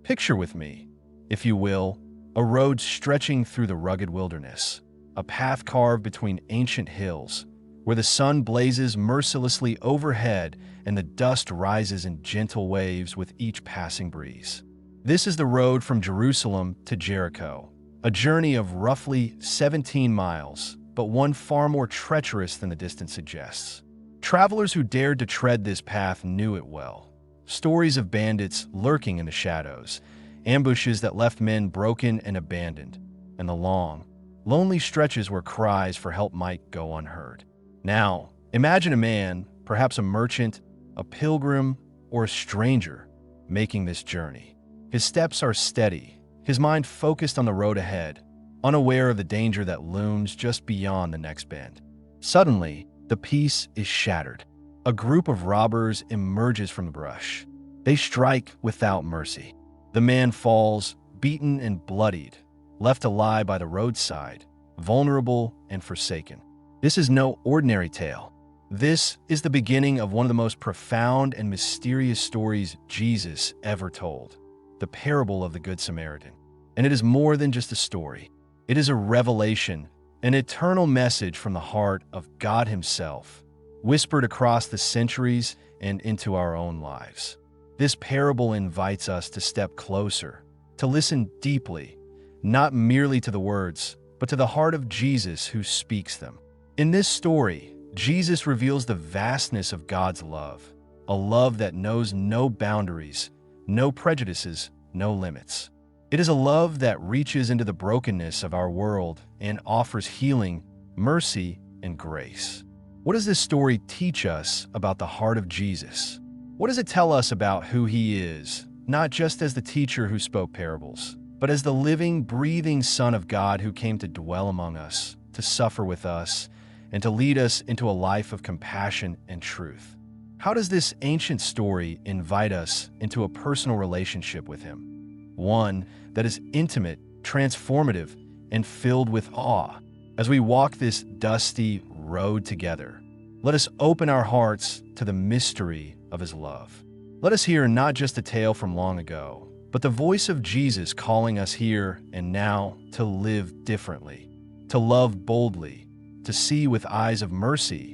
Picture with me, if you will, a road stretching through the rugged wilderness, a path carved between ancient hills, where the sun blazes mercilessly overhead and the dust rises in gentle waves with each passing breeze. This is the road from Jerusalem to Jericho, a journey of roughly 17 miles, but one far more treacherous than the distance suggests. Travelers who dared to tread this path knew it well. Stories of bandits lurking in the shadows, ambushes that left men broken and abandoned, and the long, lonely stretches where cries for help might go unheard. Now, imagine a man, perhaps a merchant, a pilgrim, or a stranger, making this journey. His steps are steady, his mind focused on the road ahead, unaware of the danger that looms just beyond the next bend. Suddenly, the peace is shattered. A group of robbers emerges from the brush. They strike without mercy. The man falls, beaten and bloodied, left to lie by the roadside, vulnerable and forsaken. This is no ordinary tale. This is the beginning of one of the most profound and mysterious stories Jesus ever told, the parable of the Good Samaritan. And it is more than just a story. It is a revelation, an eternal message from the heart of God Himself, whispered across the centuries and into our own lives. This parable invites us to step closer, to listen deeply, not merely to the words, but to the heart of Jesus who speaks them. In this story, Jesus reveals the vastness of God's love, a love that knows no boundaries, no prejudices, no limits. It is a love that reaches into the brokenness of our world and offers healing, mercy, and grace. What does this story teach us about the heart of Jesus? What does it tell us about who He is, not just as the teacher who spoke parables, but as the living, breathing Son of God who came to dwell among us, to suffer with us, and to lead us into a life of compassion and truth? How does this ancient story invite us into a personal relationship with Him? One that is intimate, transformative, and filled with awe. As we walk this dusty road together, let us open our hearts to the mystery of His love. Let us hear not just a tale from long ago, but the voice of Jesus calling us here and now to live differently, to love boldly, to see with eyes of mercy,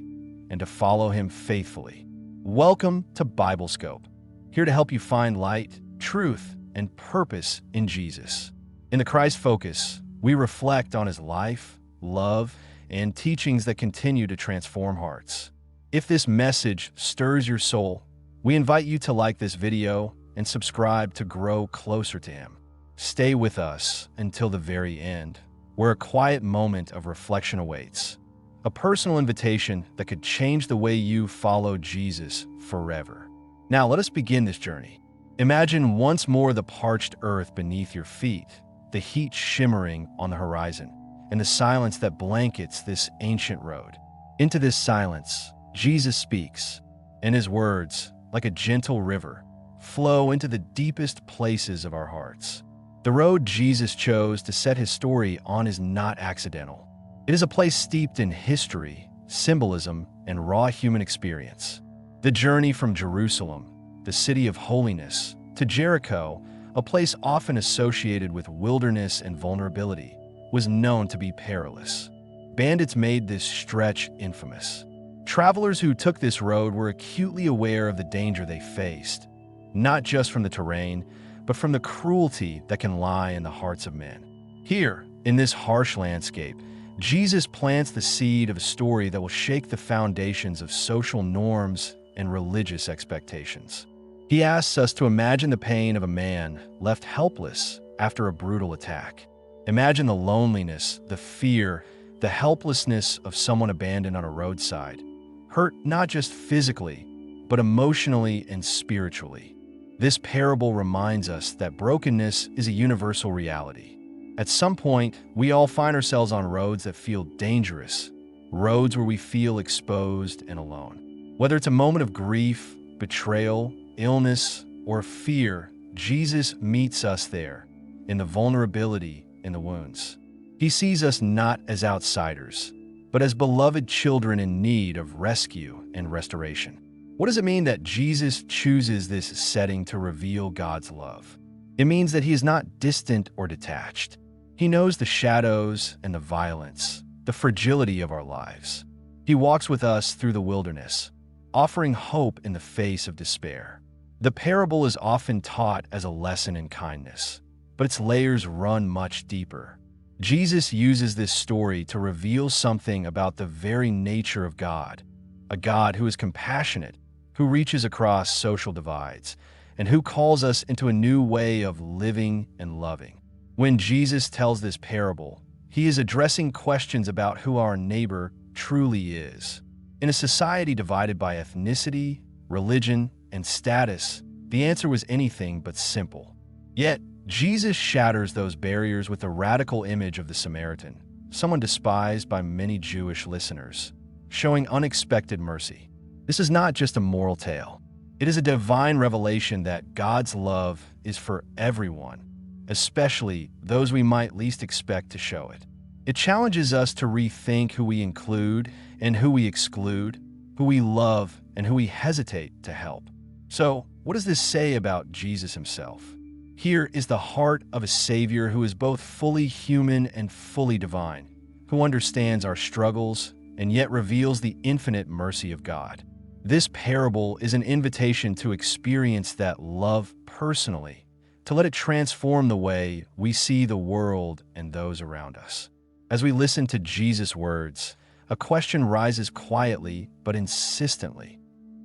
and to follow Him faithfully. Welcome to Biblescope, here to help you find light, truth, and purpose in Jesus. In the Christ Focus, we reflect on His life, love, and teachings that continue to transform hearts. If this message stirs your soul, we invite you to like this video and subscribe to grow closer to Him. Stay with us until the very end, where a quiet moment of reflection awaits, a personal invitation that could change the way you follow Jesus forever. Now, let us begin this journey. Imagine once more the parched earth beneath your feet, the heat shimmering on the horizon, and the silence that blankets this ancient road. Into this silence, Jesus speaks, and His words, like a gentle river, flow into the deepest places of our hearts. The road Jesus chose to set His story on is not accidental. It is a place steeped in history, symbolism, and raw human experience. The journey from Jerusalem, the city of holiness, to Jericho, a place often associated with wilderness and vulnerability, was known to be perilous. Bandits made this stretch infamous. Travelers who took this road were acutely aware of the danger they faced, not just from the terrain, but from the cruelty that can lie in the hearts of men. Here, in this harsh landscape, Jesus plants the seed of a story that will shake the foundations of social norms and religious expectations. He asks us to imagine the pain of a man left helpless after a brutal attack. Imagine the loneliness, the fear, the helplessness of someone abandoned on a roadside, hurt not just physically, but emotionally and spiritually. This parable reminds us that brokenness is a universal reality. At some point, we all find ourselves on roads that feel dangerous, roads where we feel exposed and alone. Whether it's a moment of grief, betrayal, illness, or fear, Jesus meets us there, in the vulnerability, in the wounds. He sees us not as outsiders, but as beloved children in need of rescue and restoration. What does it mean that Jesus chooses this setting to reveal God's love? It means that he is not distant or detached. He knows the shadows and the violence, the fragility of our lives. He walks with us through the wilderness, offering hope in the face of despair. The parable is often taught as a lesson in kindness, but its layers run much deeper. Jesus uses this story to reveal something about the very nature of God, a God who is compassionate, who reaches across social divides, and who calls us into a new way of living and loving. When Jesus tells this parable, he is addressing questions about who our neighbor truly is. In a society divided by ethnicity, religion, and status, the answer was anything but simple. Yet, Jesus shatters those barriers with the radical image of the Samaritan, someone despised by many Jewish listeners, showing unexpected mercy. This is not just a moral tale. It is a divine revelation that God's love is for everyone, especially those we might least expect to show it. It challenges us to rethink who we include and who we exclude, who we love and who we hesitate to help. So, what does this say about Jesus himself? Here is the heart of a Savior who is both fully human and fully divine, who understands our struggles and yet reveals the infinite mercy of God. This parable is an invitation to experience that love personally, to let it transform the way we see the world and those around us. As we listen to Jesus' words, a question rises quietly but insistently.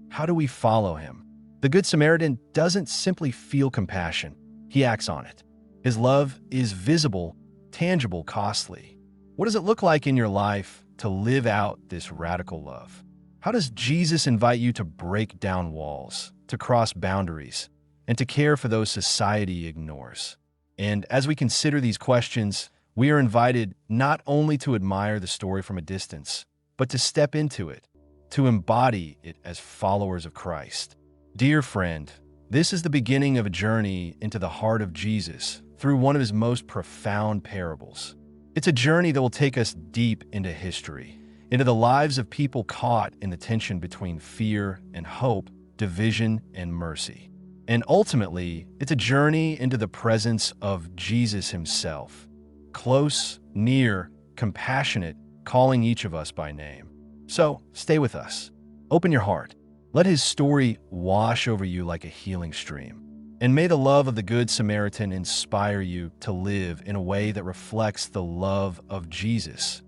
How do we follow him? The Good Samaritan doesn't simply feel compassion. He acts on it. His love is visible, tangible, costly. What does it look like in your life to live out this radical love? How does Jesus invite you to break down walls, to cross boundaries, and to care for those society ignores? And as we consider these questions, we are invited not only to admire the story from a distance, but to step into it, to embody it as followers of Christ. Dear friend, this is the beginning of a journey into the heart of Jesus through one of his most profound parables. It's a journey that will take us deep into history, into the lives of people caught in the tension between fear and hope, division and mercy. And ultimately, it's a journey into the presence of Jesus himself, close, near, compassionate, calling each of us by name. So, stay with us. Open your heart. Let his story wash over you like a healing stream. And may the love of the Good Samaritan inspire you to live in a way that reflects the love of Jesus,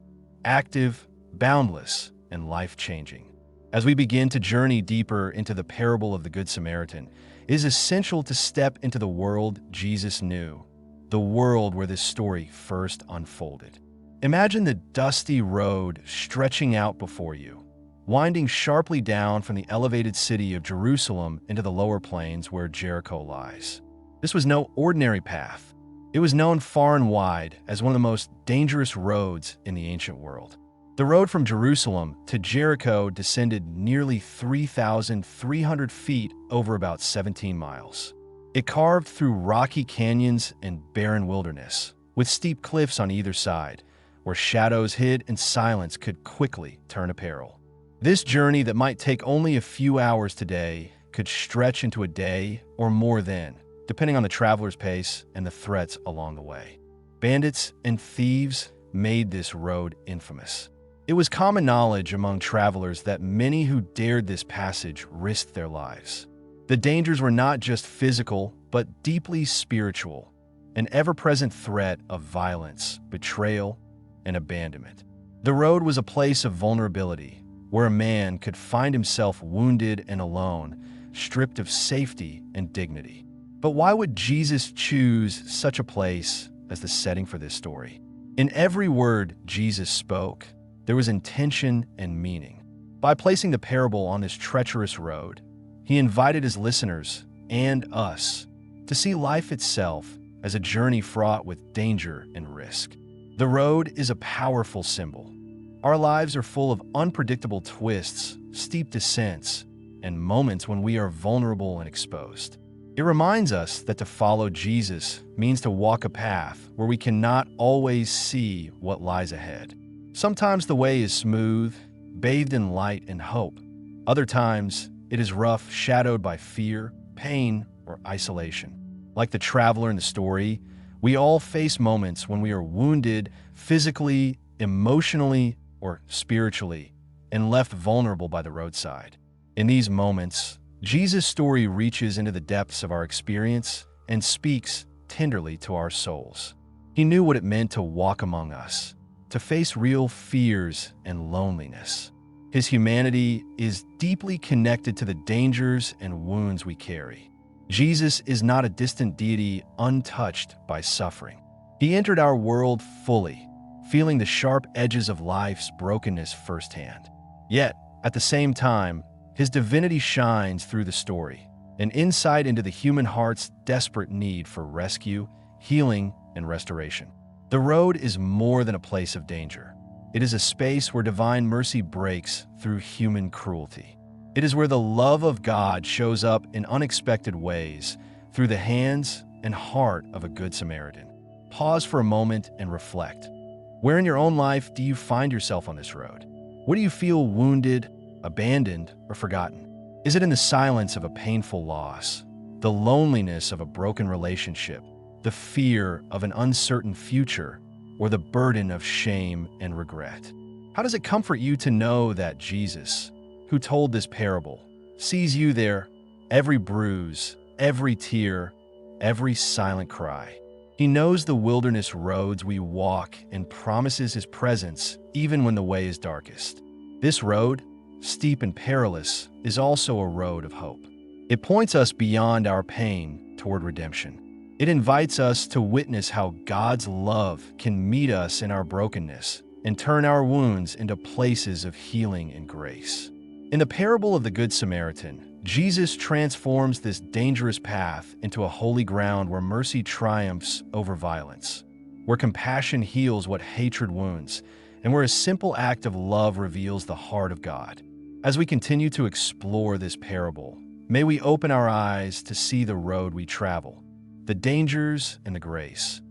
active, boundless, and life-changing. As we begin to journey deeper into the parable of the Good Samaritan, it is essential to step into the world Jesus knew, the world where this story first unfolded. Imagine the dusty road stretching out before you, winding sharply down from the elevated city of Jerusalem into the lower plains where Jericho lies. This was no ordinary path. It was known far and wide as one of the most dangerous roads in the ancient world. The road from Jerusalem to Jericho descended nearly 3,300 feet over about 17 miles. It carved through rocky canyons and barren wilderness, with steep cliffs on either side, where shadows hid and silence could quickly turn to peril. This journey that might take only a few hours today could stretch into a day or more then, depending on the traveler's pace and the threats along the way. Bandits and thieves made this road infamous. It was common knowledge among travelers that many who dared this passage risked their lives. The dangers were not just physical, but deeply spiritual, an ever-present threat of violence, betrayal, and abandonment. The road was a place of vulnerability, where a man could find himself wounded and alone, stripped of safety and dignity. But why would Jesus choose such a place as the setting for this story? In every word Jesus spoke, there was intention and meaning. By placing the parable on this treacherous road, he invited his listeners and us to see life itself as a journey fraught with danger and risk. The road is a powerful symbol. Our lives are full of unpredictable twists, steep descents, and moments when we are vulnerable and exposed. It reminds us that to follow Jesus means to walk a path where we cannot always see what lies ahead. Sometimes the way is smooth, bathed in light and hope. Other times, it is rough, shadowed by fear, pain, or isolation. Like the traveler in the story, we all face moments when we are wounded physically, emotionally, or spiritually, and left vulnerable by the roadside. In these moments, Jesus' story reaches into the depths of our experience and speaks tenderly to our souls. He knew what it meant to walk among us, to face real fears and loneliness. His humanity is deeply connected to the dangers and wounds we carry. Jesus is not a distant deity untouched by suffering. He entered our world fully, feeling the sharp edges of life's brokenness firsthand. Yet, at the same time, his divinity shines through the story, an insight into the human heart's desperate need for rescue, healing, and restoration. The road is more than a place of danger. It is a space where divine mercy breaks through human cruelty. It is where the love of God shows up in unexpected ways through the hands and heart of a Good Samaritan. Pause for a moment and reflect. Where in your own life do you find yourself on this road? Where do you feel wounded, abandoned, or forgotten? Is it in the silence of a painful loss, the loneliness of a broken relationship, the fear of an uncertain future, or the burden of shame and regret? How does it comfort you to know that Jesus, who told this parable, sees you there, every bruise, every tear, every silent cry? He knows the wilderness roads we walk and promises his presence even when the way is darkest. This road, steep and perilous, is also a road of hope. It points us beyond our pain toward redemption. It invites us to witness how God's love can meet us in our brokenness and turn our wounds into places of healing and grace. In the parable of the Good Samaritan, Jesus transforms this dangerous path into a holy ground where mercy triumphs over violence, where compassion heals what hatred wounds, and where a simple act of love reveals the heart of God. As we continue to explore this parable, may we open our eyes to see the road we travel, the dangers and the grace.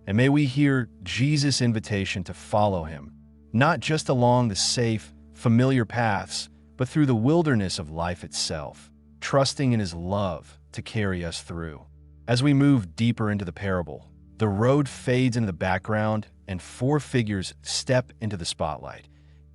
And may we hear Jesus' invitation to follow him, not just along the safe, familiar paths, but through the wilderness of life itself, trusting in his love to carry us through. As we move deeper into the parable, the road fades into the background and four figures step into the spotlight,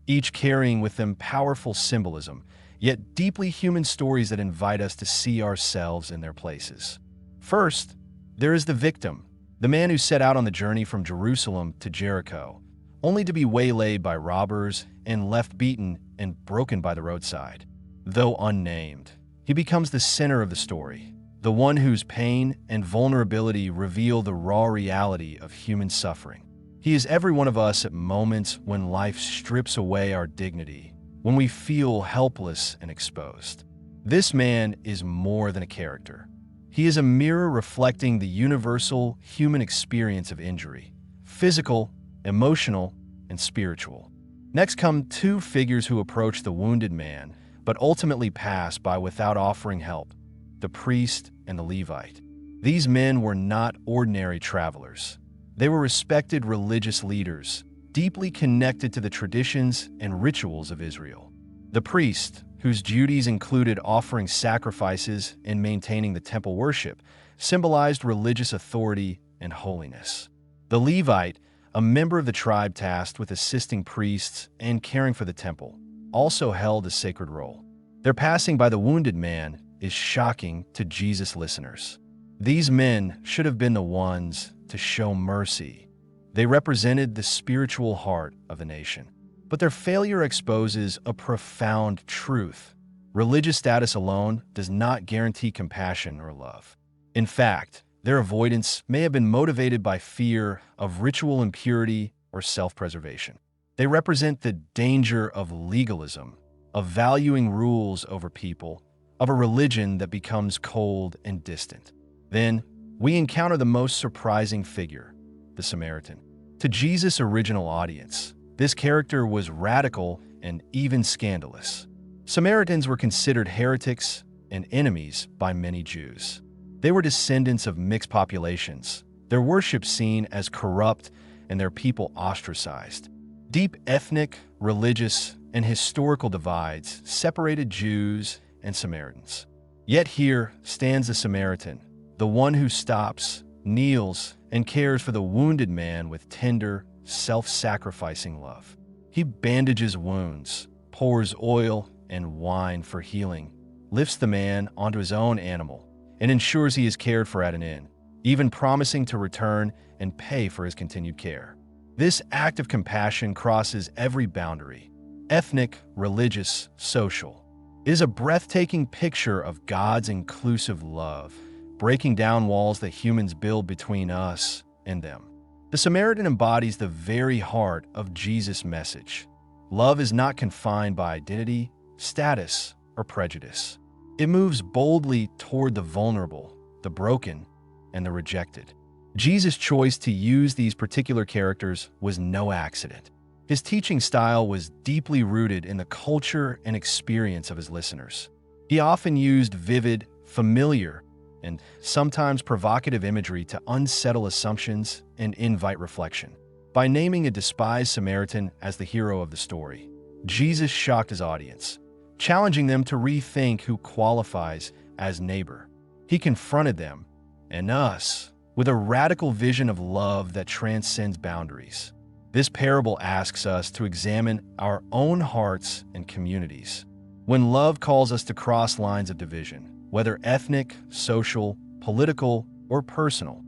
each carrying with them powerful symbolism, yet deeply human stories that invite us to see ourselves in their places. First, there is the victim, the man who set out on the journey from Jerusalem to Jericho, only to be waylaid by robbers and left beaten and broken by the roadside. Though unnamed, he becomes the center of the story, the one whose pain and vulnerability reveal the raw reality of human suffering. He is every one of us at moments when life strips away our dignity, when we feel helpless and exposed. This man is more than a character. He is a mirror reflecting the universal human experience of injury, physical, emotional, and spiritual. Next come two figures who approach the wounded man, but ultimately pass by without offering help: the priest and the Levite. These men were not ordinary travelers. They were respected religious leaders, deeply connected to the traditions and rituals of Israel. The priest, whose duties included offering sacrifices and maintaining the temple worship, symbolized religious authority and holiness. The Levite, a member of the tribe tasked with assisting priests and caring for the temple, also held a sacred role. Their passing by the wounded man is shocking to Jesus' listeners. These men should have been the ones to show mercy. They represented the spiritual heart of the nation. But their failure exposes a profound truth. Religious status alone does not guarantee compassion or love. In fact, their avoidance may have been motivated by fear of ritual impurity or self-preservation. They represent the danger of legalism, of valuing rules over people, of a religion that becomes cold and distant. Then, we encounter the most surprising figure, the Samaritan. To Jesus' original audience, this character was radical and even scandalous. Samaritans were considered heretics and enemies by many Jews. They were descendants of mixed populations, their worship seen as corrupt and their people ostracized. Deep ethnic, religious, and historical divides separated Jews and Samaritans. Yet here stands the Samaritan, the one who stops, kneels, and cares for the wounded man with tender, self-sacrificing love. He bandages wounds, pours oil and wine for healing, lifts the man onto his own animal, and ensures he is cared for at an inn, even promising to return and pay for his continued care. This act of compassion crosses every boundary, ethnic, religious, social. It is a breathtaking picture of God's inclusive love, breaking down walls that humans build between us and them. The Samaritan embodies the very heart of Jesus' message. Love is not confined by identity, status, or prejudice. It moves boldly toward the vulnerable, the broken, and the rejected. Jesus' choice to use these particular characters was no accident. His teaching style was deeply rooted in the culture and experience of his listeners. He often used vivid, familiar, and sometimes provocative imagery to unsettle assumptions and invite reflection. By naming a despised Samaritan as the hero of the story, Jesus shocked his audience, challenging them to rethink who qualifies as neighbor. He confronted them, and us, with a radical vision of love that transcends boundaries. This parable asks us to examine our own hearts and communities. When love calls us to cross lines of division, whether ethnic, social, political, or personal,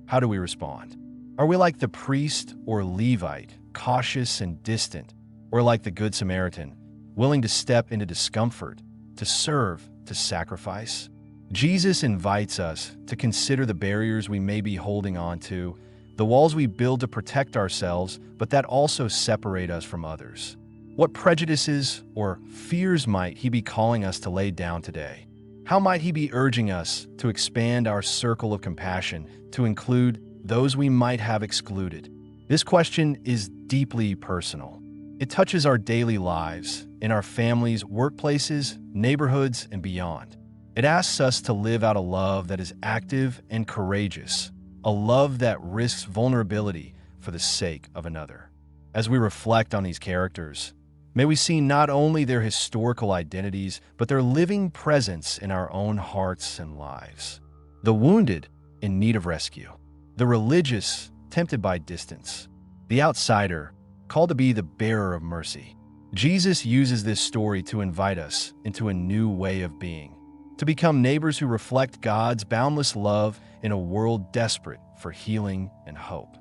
how do we respond? Are we like the priest or Levite, cautious and distant, or like the Good Samaritan, willing to step into discomfort, to serve, to sacrifice? Jesus invites us to consider the barriers we may be holding on to, the walls we build to protect ourselves, but that also separate us from others. What prejudices or fears might he be calling us to lay down today? How might he be urging us to expand our circle of compassion to include those we might have excluded? This question is deeply personal. It touches our daily lives, in our families, workplaces, neighborhoods, and beyond. It asks us to live out a love that is active and courageous, a love that risks vulnerability for the sake of another. As we reflect on these characters, may we see not only their historical identities, but their living presence in our own hearts and lives. The wounded in need of rescue, the religious tempted by distance, the outsider called to be the bearer of mercy. Jesus uses this story to invite us into a new way of being, to become neighbors who reflect God's boundless love in a world desperate for healing and hope.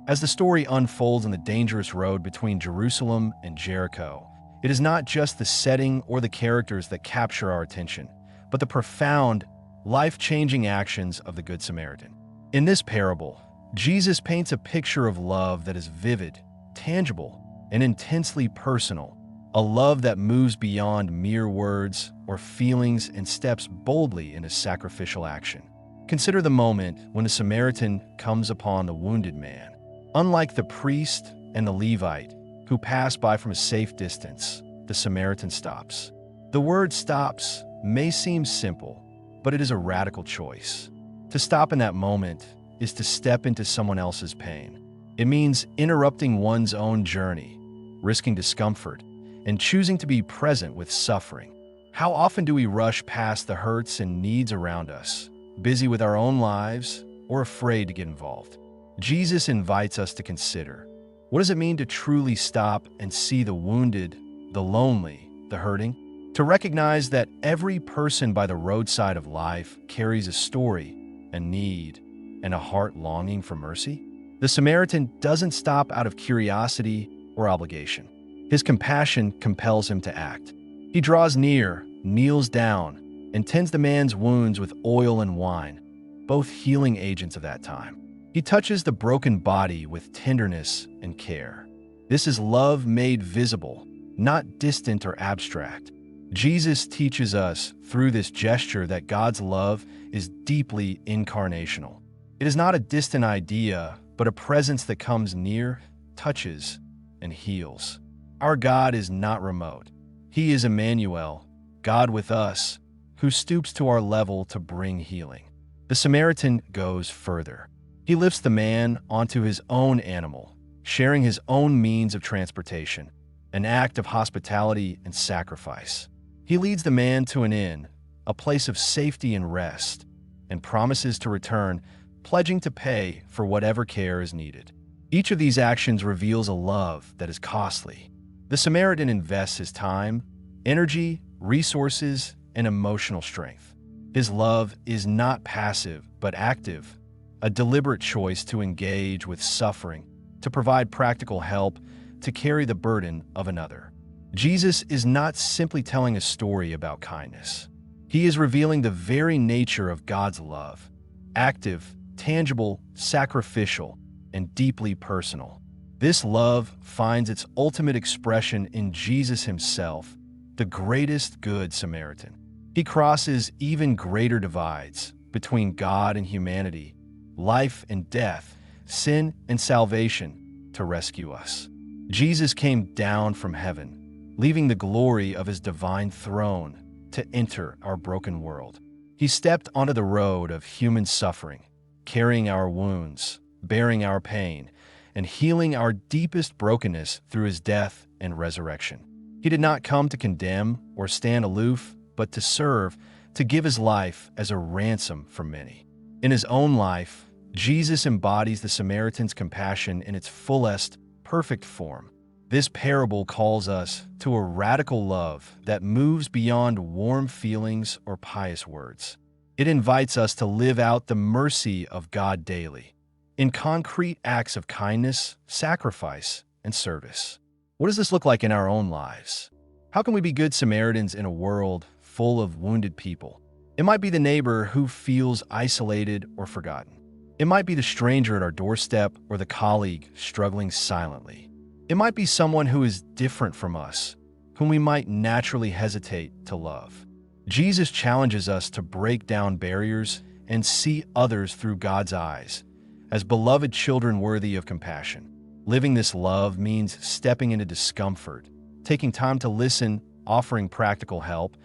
As the story unfolds on the dangerous road between Jerusalem and Jericho, it is not just the setting or the characters that capture our attention, but the profound, life-changing actions of the Good Samaritan. In this parable, Jesus paints a picture of love that is vivid, tangible, and intensely personal, a love that moves beyond mere words or feelings and steps boldly into sacrificial action. Consider the moment when the Samaritan comes upon the wounded man. Unlike the priest and the Levite, who pass by from a safe distance, the Samaritan stops. The word stops may seem simple, but it is a radical choice. To stop in that moment is to step into someone else's pain. It means interrupting one's own journey, risking discomfort, and choosing to be present with suffering. How often do we rush past the hurts and needs around us, busy with our own lives or afraid to get involved? Jesus invites us to consider, what does it mean to truly stop and see the wounded, the lonely, the hurting? To recognize that every person by the roadside of life carries a story, a need, and a heart longing for mercy? The Samaritan doesn't stop out of curiosity or obligation. His compassion compels him to act. He draws near, kneels down, and tends the man's wounds with oil and wine, both healing agents of that time. He touches the broken body with tenderness and care. This is love made visible, not distant or abstract. Jesus teaches us through this gesture that God's love is deeply incarnational. It is not a distant idea, but a presence that comes near, touches, and heals. Our God is not remote. He is Emmanuel, God with us, who stoops to our level to bring healing. The Samaritan goes further. He lifts the man onto his own animal, sharing his own means of transportation, an act of hospitality and sacrifice. He leads the man to an inn, a place of safety and rest, and promises to return, pledging to pay for whatever care is needed. Each of these actions reveals a love that is costly. The Samaritan invests his time, energy, resources, and emotional strength. His love is not passive, but active, a deliberate choice to engage with suffering, to provide practical help, to carry the burden of another. Jesus is not simply telling a story about kindness. He is revealing the very nature of God's love, active, tangible, sacrificial, and deeply personal. This love finds its ultimate expression in Jesus himself, the greatest Good Samaritan. He crosses even greater divides between God and humanity, life and death, sin and salvation, to rescue us. Jesus came down from heaven, leaving the glory of his divine throne to enter our broken world. He stepped onto the road of human suffering, carrying our wounds, bearing our pain, and healing our deepest brokenness through his death and resurrection. He did not come to condemn or stand aloof, but to serve, to give his life as a ransom for many. In his own life, Jesus embodies the Samaritan's compassion in its fullest, perfect form. This parable calls us to a radical love that moves beyond warm feelings or pious words. It invites us to live out the mercy of God daily, in concrete acts of kindness, sacrifice, and service. What does this look like in our own lives? How can we be good Samaritans in a world full of wounded people? It might be the neighbor who feels isolated or forgotten. It might be the stranger at our doorstep or the colleague struggling silently. It might be someone who is different from us, whom we might naturally hesitate to love. Jesus challenges us to break down barriers and see others through God's eyes, as beloved children worthy of compassion. Living this love means stepping into discomfort, taking time to listen, offering practical help,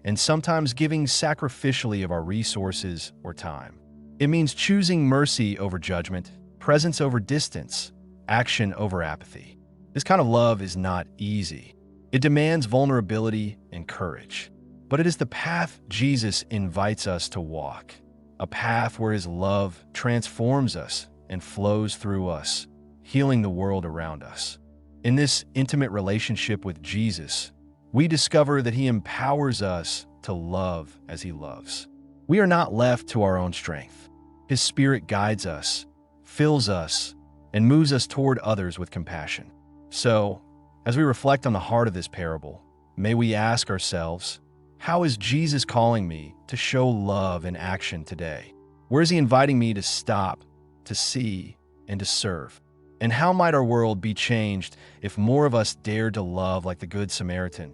and sometimes giving sacrificially of our resources or time. It means choosing mercy over judgment, presence over distance, action over apathy. This kind of love is not easy. It demands vulnerability and courage. But it is the path Jesus invites us to walk, a path where his love transforms us and flows through us, healing the world around us. In this intimate relationship with Jesus, we discover that he empowers us to love as he loves. We are not left to our own strength. His Spirit guides us, fills us, and moves us toward others with compassion. So, as we reflect on the heart of this parable, may we ask ourselves, how is Jesus calling me to show love in action today? Where is he inviting me to stop, to see, and to serve? And how might our world be changed if more of us dared to love like the Good Samaritan,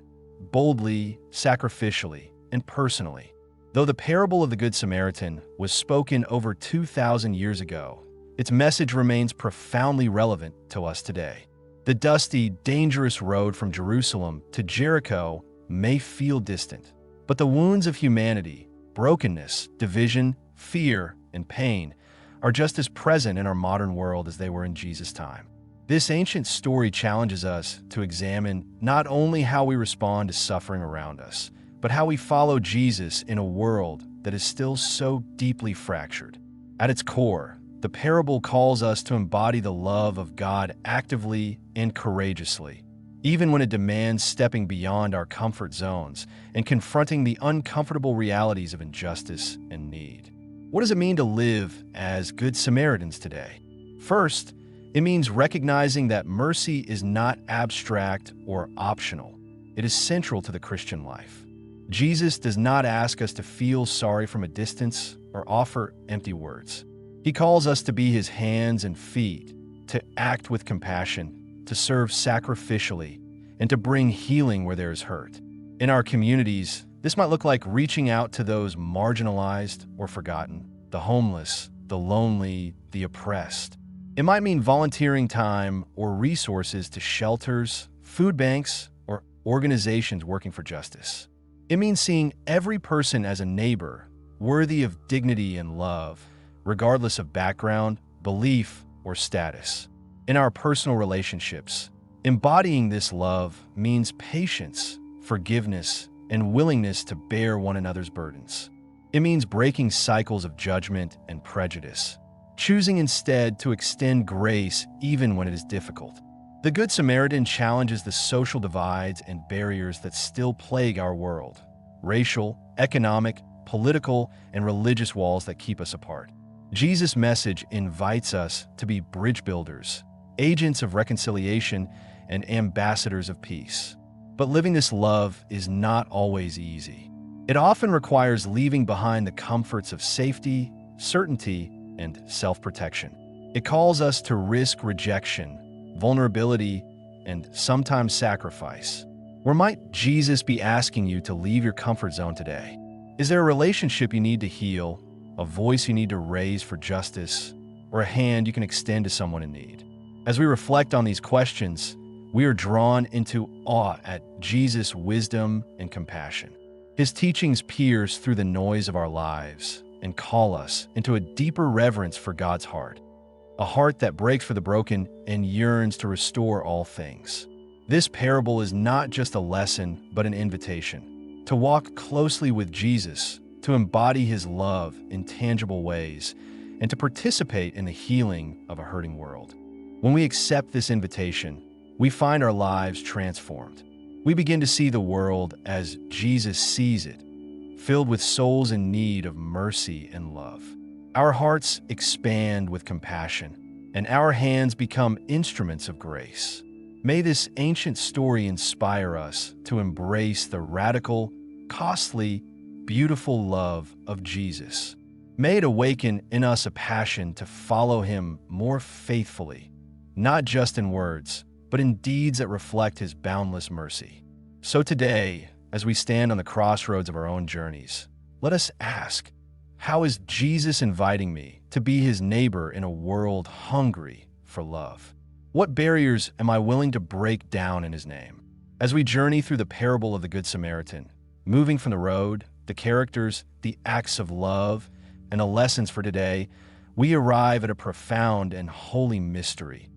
boldly, sacrificially, and personally? Though the parable of the Good Samaritan was spoken over 2,000 years ago, its message remains profoundly relevant to us today. The dusty, dangerous road from Jerusalem to Jericho may feel distant, but the wounds of humanity, brokenness, division, fear, and pain are just as present in our modern world as they were in Jesus' time. This ancient story challenges us to examine not only how we respond to suffering around us, but how we follow Jesus in a world that is still so deeply fractured. At its core, the parable calls us to embody the love of God actively and courageously, even when it demands stepping beyond our comfort zones and confronting the uncomfortable realities of injustice and need. What does it mean to live as Good Samaritans today? First, it means recognizing that mercy is not abstract or optional. It is central to the Christian life. Jesus does not ask us to feel sorry from a distance or offer empty words. He calls us to be his hands and feet, to act with compassion, to serve sacrificially, and to bring healing where there is hurt. In our communities, this might look like reaching out to those marginalized or forgotten, the homeless, the lonely, the oppressed. It might mean volunteering time or resources to shelters, food banks, or organizations working for justice. It means seeing every person as a neighbor, worthy of dignity and love, regardless of background, belief, or status. In our personal relationships, embodying this love means patience, forgiveness, and willingness to bear one another's burdens. It means breaking cycles of judgment and prejudice, choosing instead to extend grace even when it is difficult. The Good Samaritan challenges the social divides and barriers that still plague our world: racial, economic, political, and religious walls that keep us apart. Jesus' message invites us to be bridge builders, agents of reconciliation, and ambassadors of peace. But living this love is not always easy. It often requires leaving behind the comforts of safety, certainty, and self-protection. It calls us to risk rejection, vulnerability, and sometimes sacrifice. Where might Jesus be asking you to leave your comfort zone today? Is there a relationship you need to heal, a voice you need to raise for justice, or a hand you can extend to someone in need? As we reflect on these questions, we are drawn into awe at Jesus' wisdom and compassion. His teachings pierce through the noise of our lives and call us into a deeper reverence for God's heart, a heart that breaks for the broken and yearns to restore all things. This parable is not just a lesson, but an invitation to walk closely with Jesus, to embody his love in tangible ways, and to participate in the healing of a hurting world. When we accept this invitation, we find our lives transformed. We begin to see the world as Jesus sees it, filled with souls in need of mercy and love. Our hearts expand with compassion, and our hands become instruments of grace. May this ancient story inspire us to embrace the radical, costly, beautiful love of Jesus. May it awaken in us a passion to follow him more faithfully, not just in words, but in deeds that reflect his boundless mercy. So today, as we stand on the crossroads of our own journeys, let us ask, how is Jesus inviting me to be his neighbor in a world hungry for love? What barriers am I willing to break down in his name? As we journey through the parable of the Good Samaritan, moving from the road, the characters, the acts of love, and the lessons for today, we arrive at a profound and holy mystery.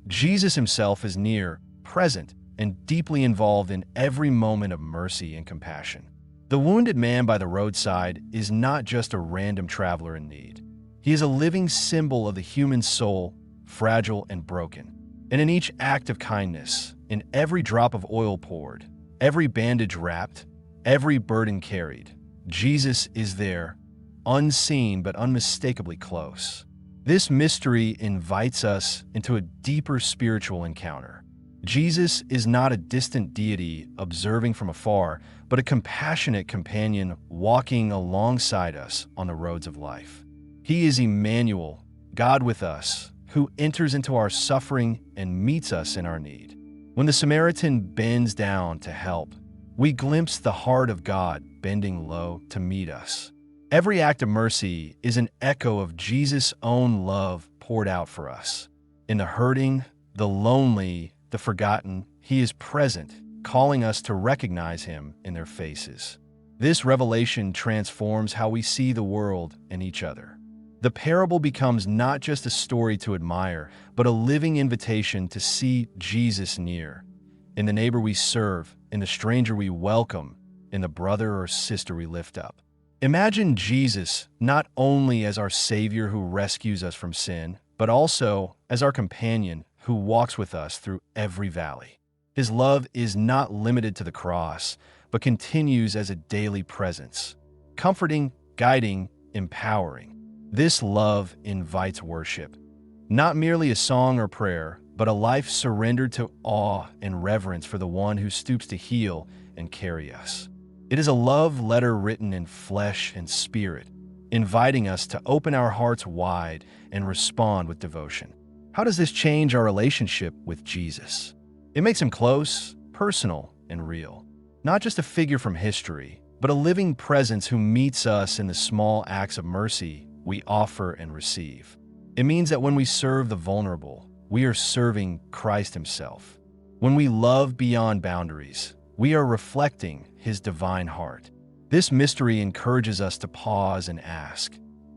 Jesus himself is near, present, and deeply involved in every moment of mercy and compassion. The wounded man by the roadside is not just a random traveler in need. He is a living symbol of the human soul, fragile and broken. And in each act of kindness, in every drop of oil poured, every bandage wrapped, every burden carried, Jesus is there, unseen but unmistakably close. This mystery invites us into a deeper spiritual encounter. Jesus is not a distant deity observing from afar, but a compassionate companion walking alongside us on the roads of life. He is Emmanuel, God with us, who enters into our suffering and meets us in our need. When the Samaritan bends down to help, we glimpse the heart of God bending low to meet us. Every act of mercy is an echo of Jesus' own love poured out for us. In the hurting, the lonely, the forgotten, he is present, calling us to recognize him in their faces. This revelation transforms how we see the world and each other. The parable becomes not just a story to admire, but a living invitation to see Jesus near, in the neighbor we serve, in the stranger we welcome, in the brother or sister we lift up. Imagine Jesus not only as our Savior who rescues us from sin, but also as our companion who walks with us through every valley. His love is not limited to the cross, but continues as a daily presence, comforting, guiding, empowering. This love invites worship, not merely a song or prayer, but a life surrendered to awe and reverence for the one who stoops to heal and carry us. It is a love letter written in flesh and spirit, inviting us to open our hearts wide and respond with devotion. How does this change our relationship with Jesus? It makes him close, personal, and real. Not just a figure from history, but a living presence who meets us in the small acts of mercy we offer and receive. It means that when we serve the vulnerable, we are serving Christ himself. When we love beyond boundaries, we are reflecting his divine heart. This mystery encourages us to pause and ask,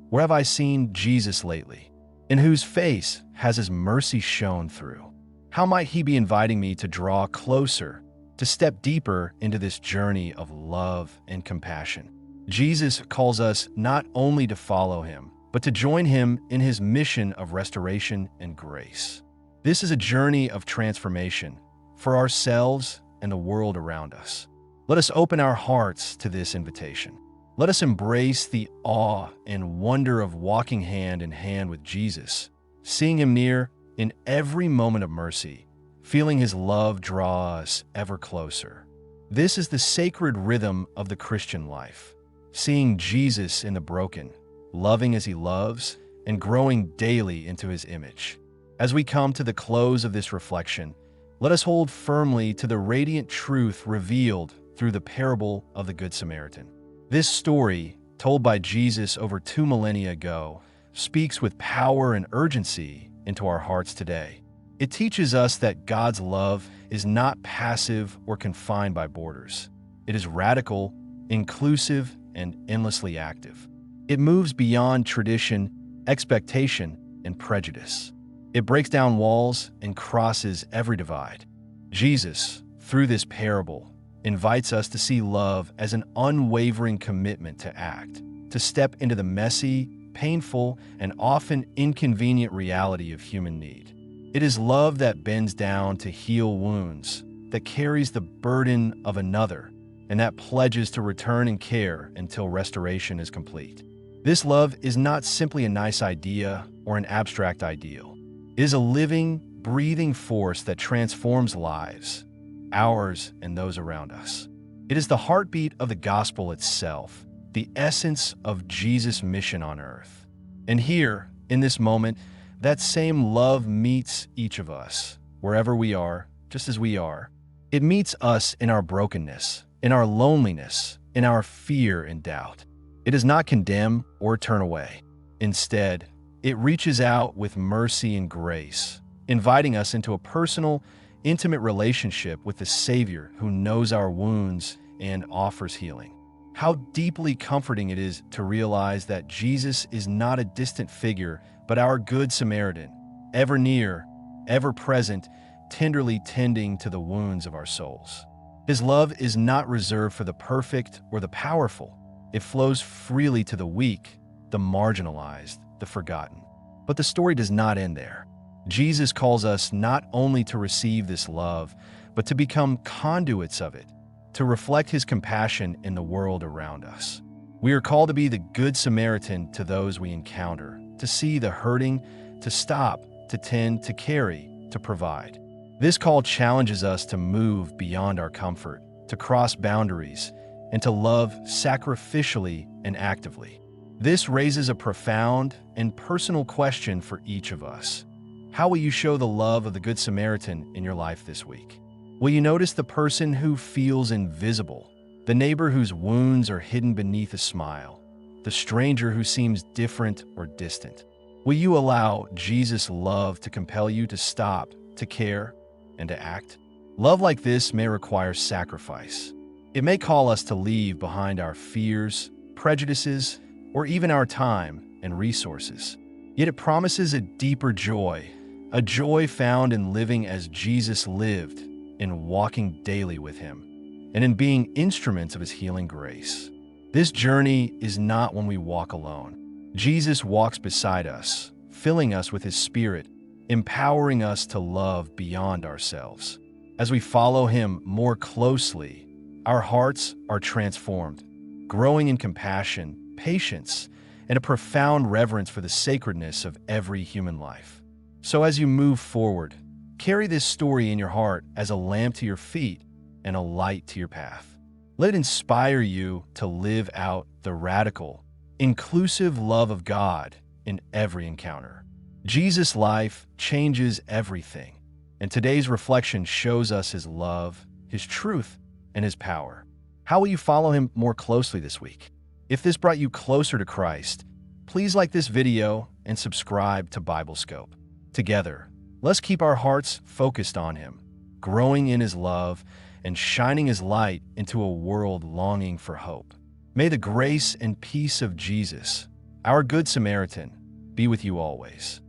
where have I seen Jesus lately? In whose face has his mercy shone through? How might he be inviting me to draw closer, to step deeper into this journey of love and compassion? Jesus calls us not only to follow him, but to join him in his mission of restoration and grace. This is a journey of transformation for ourselves and the world around us. Let us open our hearts to this invitation. Let us embrace the awe and wonder of walking hand in hand with Jesus, seeing him near in every moment of mercy, feeling his love draw us ever closer. This is the sacred rhythm of the Christian life, seeing Jesus in the broken, loving as he loves, and growing daily into his image. As we come to the close of this reflection, let us hold firmly to the radiant truth revealed through the parable of the Good Samaritan. This story, told by Jesus over 2 millennia ago, speaks with power and urgency into our hearts today. It teaches us that God's love is not passive or confined by borders. It is radical, inclusive, and endlessly active. It moves beyond tradition, expectation, and prejudice. It breaks down walls and crosses every divide. Jesus, through this parable, invites us to see love as an unwavering commitment to act, to step into the messy, painful, and often inconvenient reality of human need. It is love that bends down to heal wounds, that carries the burden of another, and that pledges to return and care until restoration is complete. This love is not simply a nice idea or an abstract ideal. It is a living, breathing force that transforms lives, ours and those around us. It is the heartbeat of the gospel itself, the essence of Jesus' mission on earth. And here, in this moment, that same love meets each of us, wherever we are, just as we are. It meets us in our brokenness, in our loneliness, in our fear and doubt. It does not condemn or turn away. Instead, it reaches out with mercy and grace, inviting us into a personal, intimate relationship with the Savior who knows our wounds and offers healing. How deeply comforting it is to realize that Jesus is not a distant figure, but our Good Samaritan, ever near, ever present, tenderly tending to the wounds of our souls. His love is not reserved for the perfect or the powerful. It flows freely to the weak, the marginalized, the forgotten. But the story does not end there. Jesus calls us not only to receive this love, but to become conduits of it, to reflect his compassion in the world around us. We are called to be the Good Samaritan to those we encounter, to see the hurting, to stop, to tend, to carry, to provide. This call challenges us to move beyond our comfort, to cross boundaries, and to love sacrificially and actively. This raises a profound and personal question for each of us. How will you show the love of the Good Samaritan in your life this week? Will you notice the person who feels invisible, the neighbor whose wounds are hidden beneath a smile, the stranger who seems different or distant? Will you allow Jesus' love to compel you to stop, to care, and to act? Love like this may require sacrifice. It may call us to leave behind our fears, prejudices, or even our time and resources. Yet it promises a deeper joy, a joy found in living as Jesus lived, in walking daily with him, and in being instruments of his healing grace. This journey is not when we walk alone. Jesus walks beside us, filling us with his Spirit, empowering us to love beyond ourselves. As we follow him more closely, our hearts are transformed, growing in compassion, patience, and a profound reverence for the sacredness of every human life. So as you move forward, carry this story in your heart as a lamp to your feet and a light to your path. Let it inspire you to live out the radical, inclusive love of God in every encounter. Jesus' life changes everything, and today's reflection shows us his love, his truth, and his power. How will you follow him more closely this week? If this brought you closer to Christ, please like this video and subscribe to Biblescope. Together, let's keep our hearts focused on him, growing in his love and shining his light into a world longing for hope. May the grace and peace of Jesus, our Good Samaritan, be with you always.